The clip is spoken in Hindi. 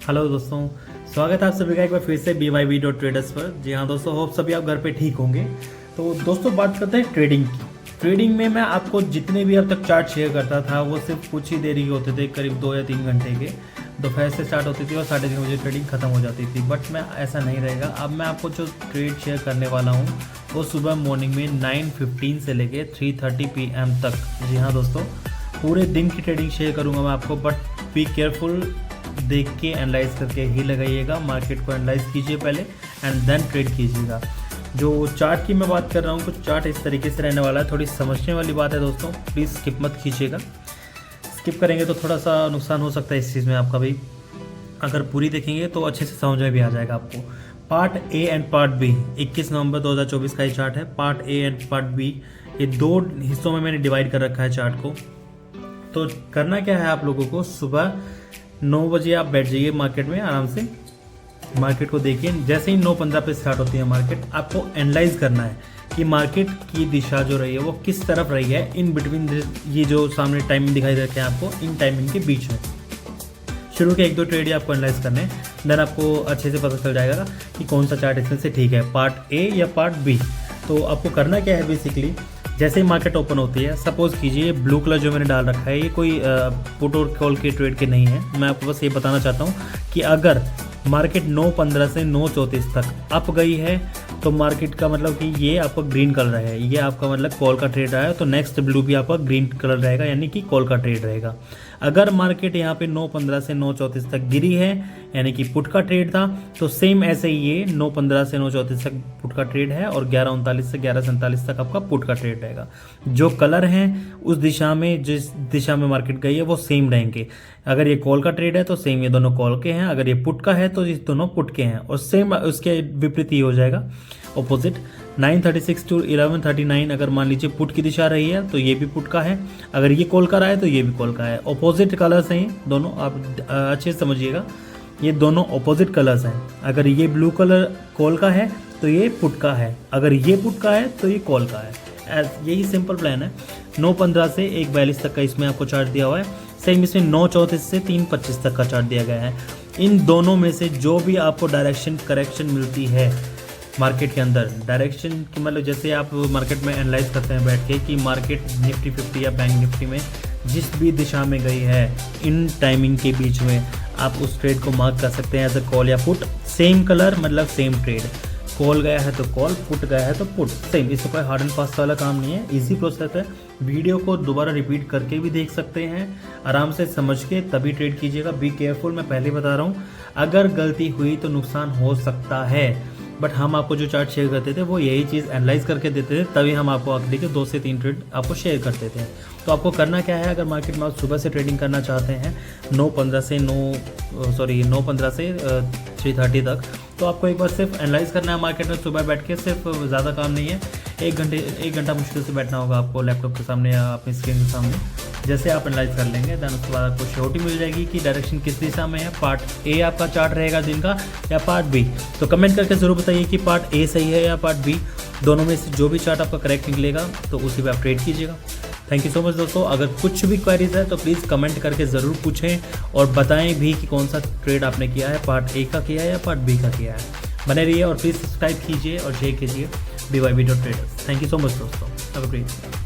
हेलो दोस्तों, स्वागत है आप सभी का एक बार फिर से BYB.traders पर। जी हाँ दोस्तों, होप सभी आप घर पे ठीक होंगे। तो दोस्तों बात करते हैं ट्रेडिंग की। ट्रेडिंग में मैं आपको जितने भी अब तक चार्ट शेयर करता था वो सिर्फ कुछ ही देरी के होते थे, करीब 2 या 3 घंटे के। दोपहर से स्टार्ट होती थी और 3:30 बजे ट्रेडिंग खत्म हो जाती थी। बट मैं ऐसा नहीं रहेगा। अब मैं आपको जो ट्रेड शेयर करने वाला हूँ वो सुबह मॉर्निंग में 9:15 से लेके 3:30 PM तक। जी हाँ दोस्तों, पूरे दिन की ट्रेडिंग शेयर करूँगा मैं आपको। बट बी केयरफुल, देख के एनालाइज करके ही लगाइएगा। मार्केट को एनालाइज कीजिए पहले एंड देन ट्रेड कीजिएगा। जो चार्ट की मैं बात कर रहा हूँ, कुछ चार्ट इस तरीके से रहने वाला है। थोड़ी समझने वाली बात है दोस्तों, प्लीज़ स्किप मत कीजिएगा। स्किप करेंगे तो थोड़ा सा नुकसान हो सकता है इस चीज़ में आपका भी। अगर पूरी देखेंगे तो अच्छे से समझ में भी आ जाएगा आपको। Part A and part B, 21 नवंबर 2024 का ये चार्ट है। Part A and part B, ये 2 हिस्सों में मैंने डिवाइड कर रखा है चार्ट को। तो करना क्या है आप लोगों को, सुबह 9 बजे आप बैठ जाइए मार्केट में आराम से। मार्केट को देखिए, जैसे ही 9:15 पे स्टार्ट होती है मार्केट, आपको एनालाइज करना है कि मार्केट की दिशा जो रही है वो किस तरफ रही है। इन बिटवीन ये जो सामने टाइमिंग दिखाई दे रखे हैं आपको, इन टाइमिंग के बीच में शुरू के 1-2 ट्रेड ही आपको एनालाइज करने हैं। देन आपको अच्छे से पता चल जाएगा कि कौन सा चार्ट इसमें से ठीक है, पार्ट ए या पार्ट बी। तो आपको करना क्या है, बेसिकली जैसे ही मार्केट ओपन होती है, सपोज कीजिए ब्लू कलर जो मैंने डाल रखा है ये कोई पुट और कॉल के ट्रेड के नहीं है। मैं आपको बस ये बताना चाहता हूँ कि अगर मार्केट 9:15 से 9:34 तक अप गई है तो मार्केट का मतलब कि ये आपका ग्रीन कलर है, ये आपका मतलब कॉल का ट्रेड रहा है। तो नेक्स्ट ब्लू भी आपका ग्रीन कलर रहेगा, यानी कि कॉल का ट्रेड रहेगा। अगर मार्केट यहाँ पे 9:15 से 9:34 तक गिरी है, यानी कि पुट का ट्रेड था, तो सेम ऐसे ही ये 9:15 से 9:34 तक पुट का ट्रेड है और 11:39 से 11:47 तक आपका पुट का ट्रेड रहेगा। जो कलर हैं उस दिशा में, जिस दिशा में मार्केट गई है वो सेम रहेंगे। अगर ये कॉल का ट्रेड है तो सेम ये दोनों कॉल के हैं, अगर ये पुट का है तो ये दोनों पुट के हैं। और सेम उसके विपरीत ही हो जाएगा, ऑपोजिट। 9:36 to 11:39 अगर मान लीजिए पुट की दिशा रही है तो ये भी पुट का है, अगर ये कॉल का रहा है तो ये भी कॉल का है। ऑपोजिट कलर्स हैं दोनों, आप अच्छे से समझिएगा, ये दोनों ऑपोजिट कलर्स हैं। अगर ये ब्लू कलर कॉल का है तो ये पुट का है, अगर ये पुट का है तो ये कॉल का है। यही सिंपल प्लान है। 9:15 से 1:42 तक का इसमें आपको चार्ट दिया हुआ है। सेम इसमें 9:34 से 3:25 तक का चार्ट दिया गया है। इन दोनों में से जो भी आपको डायरेक्शन करेक्शन मिलती है मार्केट के अंदर, डायरेक्शन की मतलब जैसे आप मार्केट में एनालाइज करते हैं बैठ के कि मार्केट निफ्टी 50 या बैंक निफ्टी में जिस भी दिशा में गई है, इन टाइमिंग के बीच में आप उस ट्रेड को मार्क कर सकते हैं एज अ कॉल या पुट। सेम कलर मतलब सेम ट्रेड, कॉल गया है तो कॉल, पुट गया है तो पुट, सेम। इससे कोई हार्ड एंड फास्ट वाला काम नहीं है, इजी प्रोसेस है। वीडियो को दोबारा रिपीट करके भी देख सकते हैं, आराम से समझ के तभी ट्रेड कीजिएगा। बी केयरफुल, मैं पहले बता रहा हूँ, अगर गलती हुई तो नुकसान हो सकता है। बट हम आपको जो चार्ट शेयर करते थे वो यही चीज़ एनालाइज करके देते थे, तभी हम आपको आखिरी के 2 से 3 ट्रेड आपको शेयर करते थे। तो आपको करना क्या है, अगर मार्केट में आप सुबह से ट्रेडिंग करना चाहते हैं 9:15 से 3:30 तक, तो आपको एक बार सिर्फ एनालाइज करना है मार्केट में सुबह बैठ के। सिर्फ ज़्यादा काम नहीं है, 1 घंटा मुश्किल से बैठना होगा आपको लैपटॉप के सामने या अपनी स्क्रीन के सामने। जैसे आप एनालाइज कर लेंगे देन उसके बाद आपको श्योरिटी मिल जाएगी कि डायरेक्शन किस दिशा में है। पार्ट ए आपका चार्ट रहेगा दिन का या पार्ट बी। तो कमेंट करके ज़रूर बताइए कि पार्ट ए सही है या पार्ट बी। दोनों में से जो भी चार्ट आपका करेक्ट निकलेगा तो उसी पे आप ट्रेड कीजिएगा। थैंक यू सो मच दोस्तों। अगर कुछ भी क्वेरीज है तो प्लीज़ कमेंट करके ज़रूर पूछें और बताएं भी कि कौन सा ट्रेड आपने किया है, पार्ट ए का किया है या पार्ट बी का किया है। बने रहिए और प्लीज़ सब्सक्राइब कीजिए और शेयर कीजिए BYB.traders। Thank you so much दोस्तों। Have a great day.